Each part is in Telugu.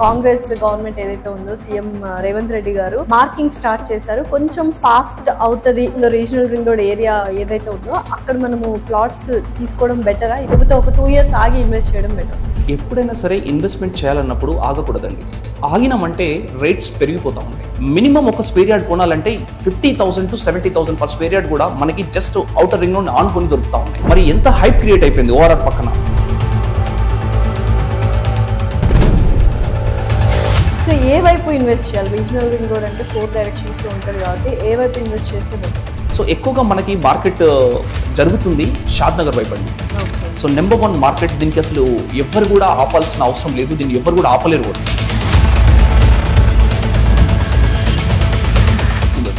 కాంగ్రెస్ గవర్నమెంట్ ఏదైతే ఉందో సీఎం రేవంత్ రెడ్డి గారు మార్కింగ్ స్టార్ట్ చేశారు. కొంచెం ఫాస్ట్ అవుతుంది రీజనల్ రింగ్ రోడ్ ఏరియా ఏదైతే ఉందో అక్కడ మనము ప్లాట్స్ తీసుకోవడం బెటరా, లేకపోతే ఒక 2 years ఆగి ఇన్వెస్ట్ చేయడం బెటర్? ఎప్పుడైనా సరే ఇన్వెస్ట్మెంట్ చేయాలన్నప్పుడు ఆగకూడదండి. ఆగినామంటే రేట్స్ పెరిగిపోతూ ఉంటాయి. మినిమం ఒక స్క్వేర్ యార్డ్ కొనాలంటే 50,000 to 70,000 పర్ స్క్వేర్ యార్డ్ కూడా మనకి జస్ట్ అవుటర్ రింగ్ రోడ్ ఆనుకొని దొరుకుతా ఉన్నాయి. మరి ఎంత హైప్ క్రియేట్ అయిపోయింది ఓఆర్ఆర్ పక్కన. సో ఏ వైపు ఇన్వెస్ట్ చేయాలి? రీజనల్ రింగ్ రోడ్ అంటే 4 డైరెక్షన్స్ లో ఉంటుంది కాబట్టి ఏ వైపు ఇన్వెస్ట్ చేస్తే బెటర్? సో ఎక్కువగా మనకి మార్కెట్ జరుగుతుంది షాద్ నగర్ వైపు అండి. So number 1 market. దీనికి అసలు ఎవరు కూడా ఆపాల్సిన అవసరం లేదు, దీన్ని ఎవరు కూడా ఆపలేరు కూడా.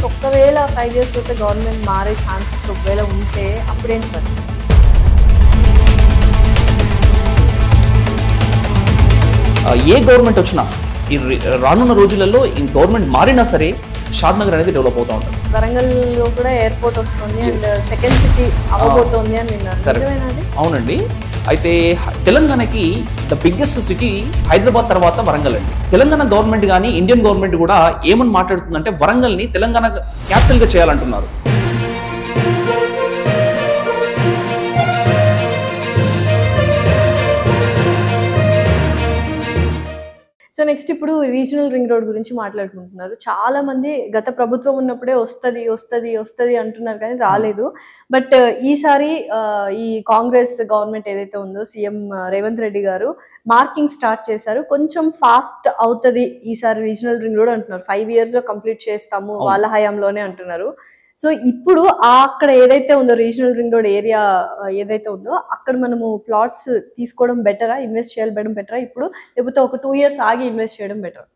ఒకవేళ 5 years అయితే గవర్నమెంట్ మారే ఛాన్సెస్ ఒకవేళ ఉంటే అప్పుడేంటి పరిస్థితి? ఏ గవర్నమెంట్ వచ్చినా ఈ రానున్న రోజులలో ఈ గవర్నమెంట్ మారినా సరే షాద్ నగర్ అనేది డెవలప్ అవుతూ ఉంటుంది. వరంగల్లో కూడా ఎయిర్పోర్ట్ వస్తుంది అండ్ సెకండ్ సిటీ అవ్వబోతోంది అని విన్నారు. అవునండి. అయితే తెలంగాణకి ద బిగ్గెస్ట్ సిటీ హైదరాబాద్ తర్వాత వరంగల్ అండి. తెలంగాణ గవర్నమెంట్ కానీ ఇండియన్ గవర్నమెంట్ కూడా ఏమని మాట్లాడుతుందంటే వరంగల్ని తెలంగాణ క్యాపిటల్ గా చేయాలంటున్నారు. సో నెక్స్ట్ ఇప్పుడు రీజనల్ రింగ్ రోడ్ గురించి మాట్లాడుకుంటున్నారు. చాలా మంది గత ప్రభుత్వం ఉన్నప్పుడే వస్తుంది అంటున్నారు కానీ రాలేదు. బట్ ఈసారి ఈ కాంగ్రెస్ గవర్నమెంట్ ఏదైతే ఉందో సీఎం రేవంత్ రెడ్డి గారు మార్కింగ్ స్టార్ట్ చేశారు. కొంచెం ఫాస్ట్ అవుతుంది ఈసారి రీజనల్ రింగ్ రోడ్ అంటున్నారు. 5 years లో కంప్లీట్ చేస్తాము వాళ్ళ హయాంలోనే అంటున్నారు. సో ఇప్పుడు అక్కడ ఏదైతే ఉందో రీజనల్ రింగ్ రోడ్ ఏరియా ఏదైతే ఉందో అక్కడ మనము ప్లాట్స్ తీసుకోవడం బెటరా, ఇన్వెస్ట్ చేయడం బెటరా ఇప్పుడు, లేకపోతే ఒక 2 years ఆగి ఇన్వెస్ట్ చేయడం బెటర్?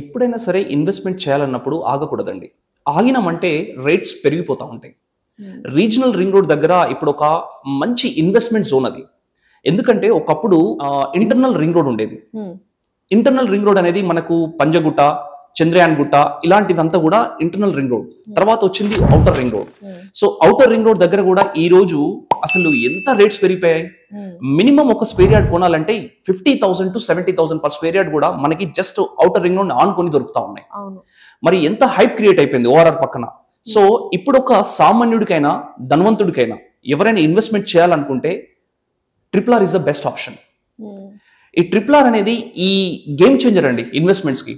ఎప్పుడైనా సరే ఇన్వెస్ట్మెంట్ చేయాలన్నప్పుడు ఆగకూడదండి. ఆగినామంటే రేట్స్ పెరిగిపోతూ ఉంటాయి. రీజనల్ రింగ్ రోడ్ దగ్గర ఇప్పుడు ఒక మంచి ఇన్వెస్ట్మెంట్ జోన్ అది. ఎందుకంటే ఒకప్పుడు ఇంటర్నల్ రింగ్ రోడ్ ఉండేది. ఇంటర్నల్ రింగ్ రోడ్ అనేది మనకు పంజగుట్ట, చంద్రయాన్ గుట్ట ఇలాంటిదంతా కూడా ఇంటర్నల్ రింగ్ రోడ్. తర్వాత వచ్చింది outer ring road. So outer ring road దగ్గర కూడా ఈ రోజు అసలు ఎంత రేట్స్ పెరిగిపోయాయి. మినిమం ఒక స్క్వేర్ యార్డ్ కొనాలంటే 50,000 to 70,000 పర్ స్క్వేర్ యార్డ్ కూడా మనకి జస్ట్ ఔటర్ రింగ్ రోడ్ ఆనుకొని దొరుకుతా ఉన్నాయి. మరి ఎంత హైప్ క్రియేట్ అయిపోయింది ఓఆర్ఆర్ పక్కన. సో ఇప్పుడు ఒక సామాన్యుడికైనా ధనవంతుడికైనా ఎవరైనా ఇన్వెస్ట్మెంట్ చేయాలనుకుంటే RRR is the best option. ఈ RRR అనేది ఈ గేమ్ చేంజర్ అండి ఇన్వెస్ట్మెంట్స్ కి.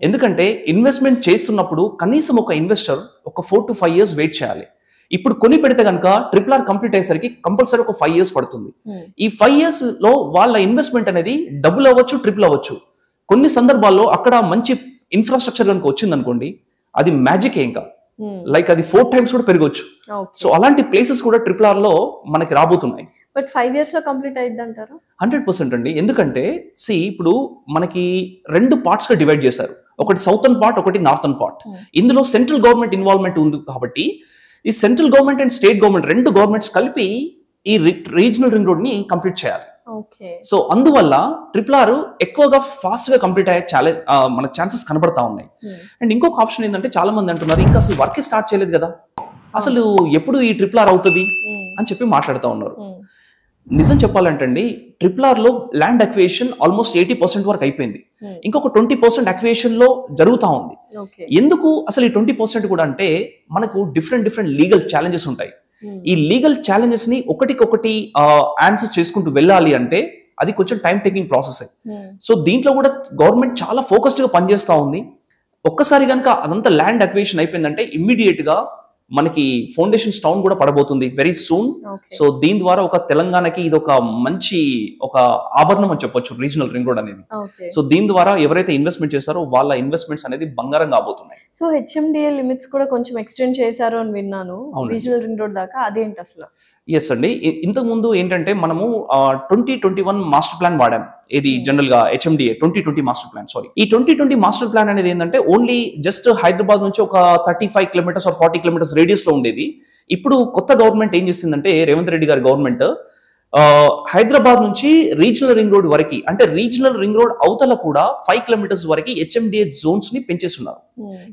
ఎందుకంటే ఇన్వెస్ట్మెంట్ చేస్తున్నప్పుడు కనీసం ఒక ఇన్వెస్టర్ ఒక 4 to 5 years వెయిట్ చేయాలి. ఇప్పుడు కొని పెడితే కనుక RRR కంప్లీట్ అయ్యేసరికి కంపల్సరీ ఒక 5 years పడుతుంది. ఈ 5 years లో వాళ్ళ ఇన్వెస్ట్మెంట్ అనేది డబుల్ అవ్వచ్చు, ట్రిపుల్ అవ్వచ్చు. కొన్ని సందర్భాల్లో అక్కడ మంచి ఇన్ఫ్రాస్ట్రక్చర్ కనుక వచ్చింది అనుకోండి, అది మ్యాజిక్ ఇంకా లైక్ అది 4 times కూడా పెరగవచ్చు. సో అలాంటి ప్లేసెస్ కూడా RRR లో మనకి రాబోతున్నాయి. బట్ 5 years లో కంప్లీట్ అయ్యింది అంటారా? 100% అండి. ఎందుకంటే ఇప్పుడు మనకి 2 parts గా డివైడ్ చేశారు. ఒకటి సౌతర్న్ పార్ట్, ఒకటి నార్థన్ పార్ట్. ఇందులో సెంట్రల్ గవర్నమెంట్ ఇన్వాల్వ్మెంట్ ఉంది కాబట్టి ఈ central government and state government 2 governments కలిపి ఈ రీజనల్ రింగ్ రోడ్ ని కంప్లీట్ చేయాలి. సో అందువల్ల RRR ఎక్కువగా ఫాస్ట్ గా కంప్లీట్ అయ్యే మనకు ఛాన్సెస్ కనబడతా ఉన్నాయి. అండ్ ఇంకొక ఆప్షన్ ఏంటంటే చాలా మంది అంటున్నారు ఇంకా అసలు వర్క్ స్టార్ట్ చేయలేదు కదా, అసలు ఎప్పుడు ఈ RRR అవుతుంది అని చెప్పి మాట్లాడుతూ ఉన్నారు. నిజం చెప్పాలంటే అండి RRR లో ల్యాండ్ అక్విజిషన్ ఆల్మోస్ట్ 80% వరకు అయిపోయింది. ఇంకొక 20% అక్విజిషన్ లో జరుగుతూ ఉంది. ఎందుకు అసలు ఈ 20% కూడా అంటే మనకు డిఫరెంట్ లీగల్ ఛాలెంజెస్ ఉంటాయి. ఈ లీగల్ ఛాలెంజెస్ ని ఒకటికొకటి ఆన్సర్ చేసుకుంటూ వెళ్ళాలి అంటే అది కొంచెం టైం టేకింగ్ ప్రాసెస్. సో దీంట్లో కూడా గవర్నమెంట్ చాలా ఫోకస్డ్ గా పనిచేస్తూ ఉంది. ఒక్కసారి కనుక అదంతా ల్యాండ్ అక్విజిషన్ అయిపోయిందంటే ఇమ్మీడియట్ గా మనకి ఫౌండేషన్ స్టోన్ కూడా పడబోతుంది వెరీ సూన్. సో దీని ద్వారా ఒక తెలంగాణకి ఇది ఒక మంచి ఒక ఆభరణం అని చెప్పొచ్చు రీజనల్ రింగ్ రోడ్ అనేది. సో దీని ద్వారా ఎవరైతే ఇన్వెస్ట్మెంట్ చేస్తారో వాళ్ళ ఇన్వెస్ట్మెంట్స్ అనేది బంగారం కాబోతున్నాయి. సో HMDA లిమిట్స్ కూడా కొంచెం ఎక్స్టెండ్ చేశారు అని విన్నాను రీజనల్ రింగ్ రోడ్ దాకా, అదేంటి అసలు? ఎస్ అండి. ఇంతకు ముందు ఏంటంటే మనము 2021 మాస్టర్ ప్లాన్ వాడాం. ఇది జనరల్ గా HMDA 2020 మాస్టర్ ప్లాన్. సారీ, ఈ 2020 మాస్టర్ ప్లాన్ అనేది ఏంటంటే ఓన్లీ జస్ట్ హైదరాబాద్ నుంచి ఒక 35 kilometers or 40 kilometers రేడియస్ లో ఉండేది. ఇప్పుడు కొత్త గవర్నమెంట్ ఏం చేసిందంటే రేవంత్ రెడ్డి గారి గవర్నమెంట్ హైదరాబాద్ నుంచి రీజనల్ రింగ్ రోడ్ వరకు అంటే రీజనల్ రింగ్ రోడ్ అవతల కూడా 5 kilometers వరకు HMDA జోన్స్ ని పెంచేస్తున్నారు.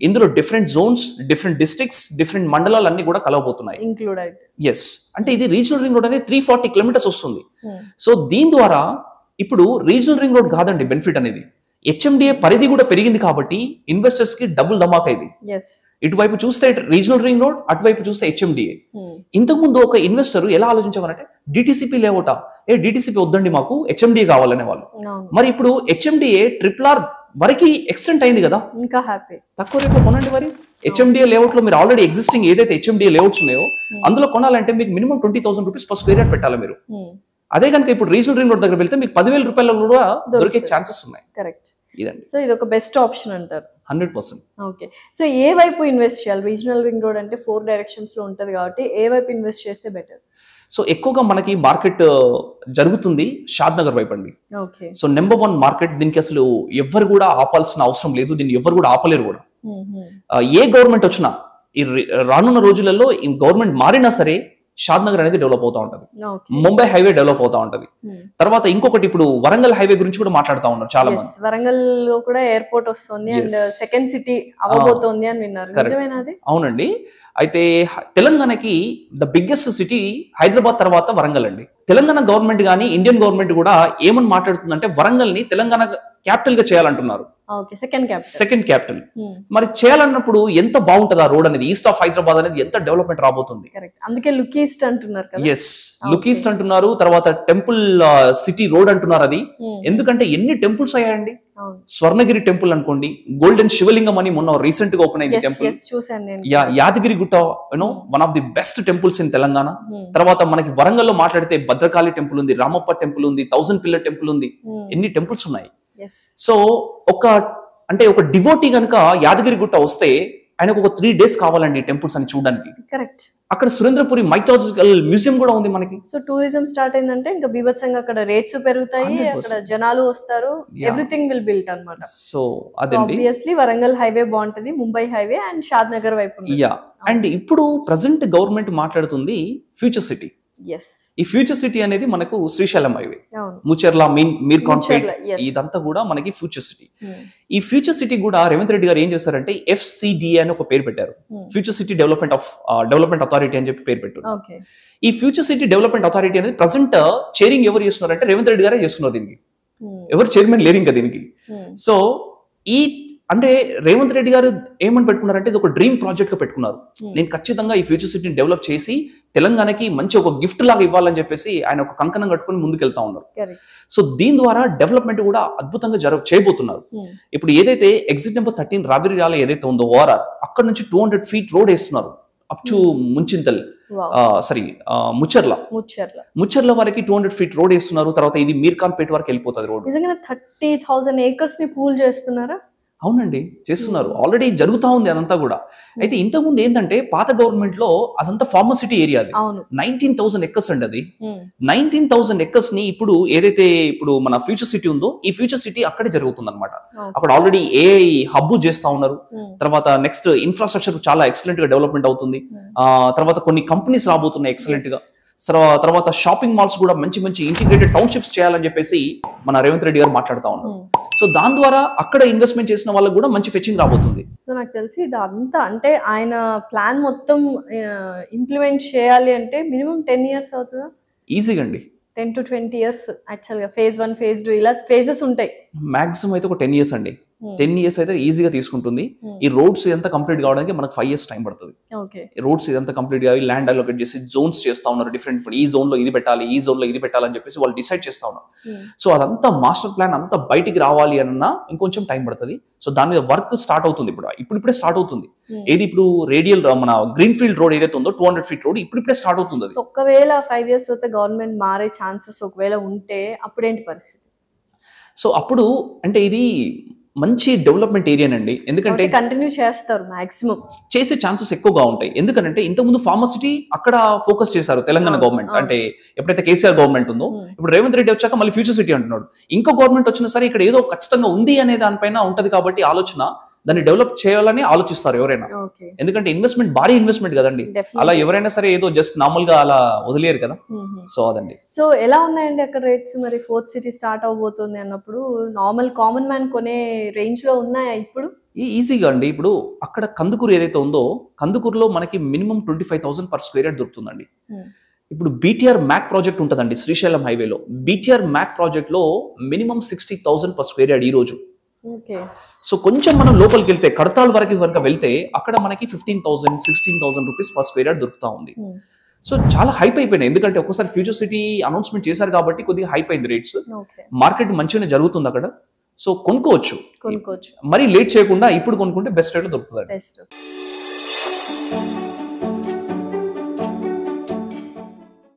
ఇందులో different Jones, different districts, different మండలాలు అన్ని కూడా కలవబోతున్నాయి. ఎస్, అంటే ఇది రీజనల్ రింగ్ రోడ్ అనేది 340 kilometers వస్తుంది. సో దీని ద్వారా ఇప్పుడు రీజనల్ రింగ్ రోడ్ కాదండి బెనిఫిట్ అనేది, హెచ్ఎండిఏ పరిధి కూడా పెరిగింది కాబట్టి ఇన్వెస్టర్స్ కి డబుల్ ధమాకా ఇది. ఎస్. ఇటువైపు చూస్తే రీజనల్ రింగ్ రోడ్, అటువైపు చూస్తే హెచ్ఎండిఏ. ఇంతకుముందు ఒక ఇన్వెస్టర్ ఎలా ఆలోచించామనంటే డిటిసిపి లేవట, డిటిసిపి వద్దండి మాకు హెచ్ఎండిఏ కావాలనే వాళ్ళు. మరి ఇప్పుడు హెచ్ఎండిఏ RRR వరకు ఎక్స్టెంట్ అయింది కదా, ఇంకా హ్యాపీ. తక్కువ రేట్లో కొనండి. మరి హెచ్ఎండిఏ లేఅవుట్ లో మీరు ఆల్రెడీ ఎగ్జిస్టింగ్ ఏదైతే హెచ్ఎండిఏ లేఅవుట్స్ ఉన్నాయో అందులో కొనాలంటే మీకు minimum 20,000 rupees per square yard పెట్టాలి మీరు. అదే కనుక ఇప్పుడు రీజనల్ రింగ్ రోడ్ దగ్గర వెళ్తే మీకు 10,000 రూపాయలు కూడా దొరికే ఛాన్సెస్ ఉన్నాయి. కరెక్ట్. ఇదండి. సో ఇది ఒక బెస్ట్ ఆప్షన్ అంటారు. 100%. ఓకే. సో ఏ వైపు ఇన్వెస్ట్ చేయాలి? రీజనల్ రింగ్ రోడ్ అంటే 4 డైరెక్షన్స్ లో ఉంటది కాబట్టి ఏ వైపు ఇన్వెస్ట్ చేస్తే బెటర్? సో ఎక్కువగా మనకి మార్కెట్ జరుగుతుంది షాద్ నగర్ వైపు అండి. ఓకే. సో నెంబర్ 1 మార్కెట్, దీనికి అసలు ఎవ్వరు కూడా ఆపాల్సిన అవసరం లేదు, దీన్ని ఎవ్వరు కూడా ఆపలేరు కూడా. ఏ గవర్నమెంట్ వచ్చినా ఈ రానున్న రోజులలో ఈ గవర్నమెంట్ మారినా సరే షాద్ నగర్ అనేది డెవలప్ అవుతా ఉంటది, ముంబై హైవే డెవలప్ అవుతా ఉంటది. తర్వాత ఇంకొకటి ఇప్పుడు వరంగల్ హైవే గురించి కూడా మాట్లాడుతూ ఉన్నారు చాలా మంది. వరంగల్ లో కూడా ఎయిర్పోర్ట్ వస్తుంది అండ్ సెకండ్ సిటీ అవబోతోంది అని విన్నారు. నిజమేనాది? అవునండి. అయితే తెలంగాణకి ద బిగ్గెస్ట్ సిటీ హైదరాబాద్ తర్వాత వరంగల్ అండి. తెలంగాణ గవర్నమెంట్ కానీ ఇండియన్ గవర్నమెంట్ కూడా ఏమని మాట్లాడుతుందంటే వరంగల్ ని తెలంగాణ క్యాపిటల్ గా చేయాలంటున్నారు. Second capital. మరి చేయాలన్నప్పుడు ఎంత బాగుంటది ఆ రోడ్ అనేది, ఈస్ట్ ఆఫ్ హైదరాబాద్ అనేది ఎంత డెవలప్మెంట్ రాబోతుంది. అందుకే లుక్ ఈస్ట్ అంటున్నారు కదా. ఎస్, లుక్ ఈస్ట్ అంటున్నారు. తర్వాత టెంపుల్ సిటీ రోడ్ అంటున్నారు అది. ఎందుకంటే ఎన్ని టెంపుల్స్ అయ్యాయండి. స్వర్ణగిరి టెంపుల్ అనుకోండి, గోల్డెన్ శివలింగం అని మొన్న రీసెంట్ గా ఓపెన్ అయింది temple. Yadagiri Gutta one of the best temples in Telangana. తర్వాత మనకి వరంగల్ లో మాట్లాడితే భద్రకాళి టెంపుల్ ఉంది, రామప్ప టెంపుల్ ఉంది, 1000 పిల్లర్ టెంపుల్ ఉంది. ఎన్ని టెంపుల్స్ ఉన్నాయి. సో ఒక డివోటీ గనుక యాదగిరి గుట్ట వస్తే ఆయనకు ఒక 3 days కావాలండి టెంపుల్స్ అని చూడడానికి. కరెక్ట్. అక్కడ సురేంద్రపురి మైథాలజికల్ మ్యూజియం కూడా ఉంది మనకి. సో టూరిజం స్టార్ట్ అయిందంటే ఇంకా బీభత్సంగా అక్కడ రేట్స్ పెరుగుతాయి, అక్కడ జనాలు వస్తారు, ఎవ్రీథింగ్ విల్ బిల్ట్ అన్నమాట. సో అదండి. ఆబ్వియస్లీ వరంగల్ హైవే బాగుంటది, ముంబై హైవే అండ్ షాద్ నగర్ వైపు. అండ్ ఇప్పుడు ప్రెసెంట్ గవర్నమెంట్ మాట్లాడుతుంది ఫ్యూచర్ సిటీ. ఈ ఫ్యూచర్ సిటీ అనేది మనకు శ్రీశైలం హైవే, ముచెర్ల, మీర్కాన్పేట్, ఇదంతా కూడా మనకి ఫ్యూచర్ సిటీ. ఈ ఫ్యూచర్ సిటీ కూడా రేవంత్ రెడ్డి గారు ఏం చేశారంటే FCDA అని ఒక పేరు పెట్టారు, ఫ్యూచర్ సిటీ డెవలప్మెంట్ అథారిటీ అని చెప్పి పేరు పెట్టారు. ఈ ఫ్యూచర్ సిటీ డెవలప్మెంట్ అథారిటీ అనేది ప్రజెంట్ చైరింగ్ ఎవరు చేస్తున్నారంటే రేవంత్ రెడ్డి గారే చేస్తున్నారు. దీనికి ఎవరు చైర్మన్ లేరు ఇంకా దీనికి. సో అంటే రేవంత్ రెడ్డి గారు ఏమని పెట్టుకున్నారంటే ఇది ఒక డ్రీమ్ ప్రాజెక్ట్ గా పెట్టుకున్నారు. నేను ఖచ్చితంగా ఈ ఫ్యూచర్ సిటీని డెవలప్ చేసి తెలంగాణకి మంచి ఒక గిఫ్ట్ లాగా ఇవ్వాలని చెప్పేసి ఆయన ఒక కంకణం కట్టుకుని ముందుకెళ్తా ఉన్నారు. సో దీని ద్వారా డెవలప్మెంట్ కూడా అద్భుతంగా చేయబోతున్నారు. ఇప్పుడు ఏదైతే ఎగ్జిట్ నెంబర్ 13 రావిరియాల ఏదైతే ఉందో ORR, అక్కడ నుంచి 200 feet రోడ్ వేస్తున్నారు అప్ టు ముంచింతల్, ముచ్చర్ల వరకు 200 feet రోడ్ వేస్తున్నారు. తర్వాత ఇది మీర్కాన్పేట్ వరకు వెళ్ళిపోతుంది రోడ్. 30,000 acres ని పూల్ చేస్తున్నారా? అవునండి, చేస్తున్నారు. ఆల్రెడీ జరుగుతా ఉంది అదంతా కూడా. అయితే ఇంతకుముందు ఏంటంటే పాత గవర్నమెంట్ లో అదంతా ఫార్మసిటీ ఏరియా, అది 19,000 acres అండి. అది 19,000 acres ని ఇప్పుడు ఏదైతే ఇప్పుడు మన ఫ్యూచర్ సిటీ ఉందో ఈ ఫ్యూచర్ సిటీ అక్కడే జరుగుతుంది అనమాట. అక్కడ ఆల్రెడీ AI హబ్ చేస్తా ఉన్నారు. తర్వాత నెక్స్ట్ ఇన్ఫ్రాస్ట్రక్చర్ చాలా ఎక్సలెంట్ గా డెవలప్మెంట్ అవుతుంది. తర్వాత కొన్ని కంపెనీస్ రాబోతున్నాయి ఎక్సలెంట్ గా. తర్వాత షాపింగ్ మాల్స్ కూడా మంచి మంచి ఇంటిగ్రేటెడ్ టౌన్షిప్స్ చేయాలని చెప్పేసి మన రేవంత్ రెడ్డి గారు మాట్లాడుతూ ఉన్నారు. సో దాని ద్వారా అక్కడ ఇన్వెస్ట్మెంట్ చేసిన వాళ్ళకి కూడా మంచి ఫెచింగ్ రాబోతుంది. సో నాకు తెలిసి ఇదంతా అంటే ఆయన ప్లాన్ మొత్తం ఇంప్లిమెంట్ చేయాలి అంటే మినిమం 10 years అవుతుందా? ఈజీగా అండి, 10 to 20 years యాక్చువల్గా. phase 1, phase 2 ఇలా ఫేజెస్ ఉంటాయి. మాక్సిమం అయితే ఒక 10 years అండి. 10 years అయితే ఈజీగా తీసుకుంటుంది. ఈ రోడ్స్ ఇదంతా కంప్లీట్ కావడానికి మనకు 5 years టైం పడుతుంది. రోడ్స్ ఇదంతా కంప్లీట్ గా ల్యాండ్ అలొకేట్ చేసి జోన్స్ చేస్తా ఉన్నారు. డిఫరెంట్ ఈ జోన్ లో ఇది పెట్టాలి, ఈ జోన్ లో ఇది పెట్టాలని చెప్పేసి వాళ్ళు డిసైడ్ చేస్తా ఉన్నారు. సో అదంతా మాస్టర్ ప్లాన్ అంతా బయటికి రావాలి అన్నా ఇంకొంచెం టైం పడుతుంది. సో దాని మీద వర్క్ స్టార్ట్ అవుతుంది. ఇప్పుడిప్పుడే స్టార్ట్ అవుతుంది. ఏది ఇప్పుడు రేడియల్ మన గ్రీన్ ఫీల్డ్ రోడ్ ఏదైతే ఉందో 200 feet రోడ్ ఇప్పుడిప్పుడే స్టార్ట్ అవుతుంది. ఒకవేళ 5 years అయితే గవర్నమెంట్ మారే ఛాన్సెస్ ఒకవేళ ఉంటే అప్పుడేంటి పరిస్థితి? సో అప్పుడు అంటే ఇది మంచి డెవలప్మెంట్ ఏరియానండి. ఎందుకంటే కంటిన్యూ చేస్తారు, మాక్సిమం చేసే ఛాన్సెస్ ఎక్కువగా ఉంటాయి. ఎందుకంటే ఇంతకుముందు ఫార్మసిటీ అక్కడ ఫోకస్ చేశారు తెలంగాణ గవర్నమెంట్. అంటే ఎప్పుడైతే కేసీఆర్ గవర్నమెంట్ ఉందో, ఇప్పుడు రేవంత్ రెడ్డి వచ్చాక మళ్ళీ ఫ్యూచర్ సిటీ అంటున్నాడు. ఇంకో గవర్నమెంట్ వచ్చినా సరే ఇక్కడ ఏదో ఖచ్చితంగా ఉంది అనే దానిపైన ఉంటది కాబట్టి ఆలోచన దాన్ని డెవలప్ చేయాలని ఆలోచిస్తారు ఎవరైనా. ఎందుకంటే ఇన్వెస్ట్మెంట్ భారీ ఇన్వెస్ట్మెంట్ కదండి. అలా ఎవరైనా సరే ఏదో జస్ట్ నార్మల్ గా అలా వదిలేరు కదా. సో అదండి. సో ఎలా ఉన్నాయండి అక్కడ రేట్స్? మరి 4th సిటీ స్టార్ట్ అవబోతుంది అన్నప్పుడు నార్మల్ కామన్ మ్యాన్ కొనే రేంజ్ లో ఉన్నాయా ఇప్పుడు? ఈజీగా అండి. ఇప్పుడు అక్కడ కందుకూరు ఏదైతే ఉందో, కందుకూరులో మనకి మినిమం 25,000 per square yard దొరుకుతుందండి. ఇప్పుడు BTR మ్యాక్ ప్రాజెక్ట్ ఉంటుందండి శ్రీశైలం హైవేలో. BTR మ్యాక్ ప్రాజెక్ట్ లో మినిమం 60,000 per square yard ఈ రోజు. ఓకే. సో కొంచెం మనం లోపలికి వెళ్తే కడతాల్ వరకు కనుక వెళ్తే అక్కడ మనకి 15,000 16,000 రూపీస్ పర్ స్క్వేర్ యార్డ్ దొరుకుతా ఉంది. సో చాలా హైప్ అయిపోయినాయి, ఎందుకంటే ఒక్కసారి ఫ్యూచర్ సిటీ అనౌన్స్మెంట్ చేశారు కాబట్టి కొద్దిగా హైప్ అయింది రేట్స్. ఓకే. మార్కెట్ మంచిగానే జరుగుతుంది అక్కడ. సో కొనుక్కోవచ్చు, కొనుక్కోవచ్చు. మరీ లేట్ చేయకుండా ఇప్పుడు కొనుక్కుంటే బెస్ట్ రేట్లో దొరుకుతుంది. బెస్ట్.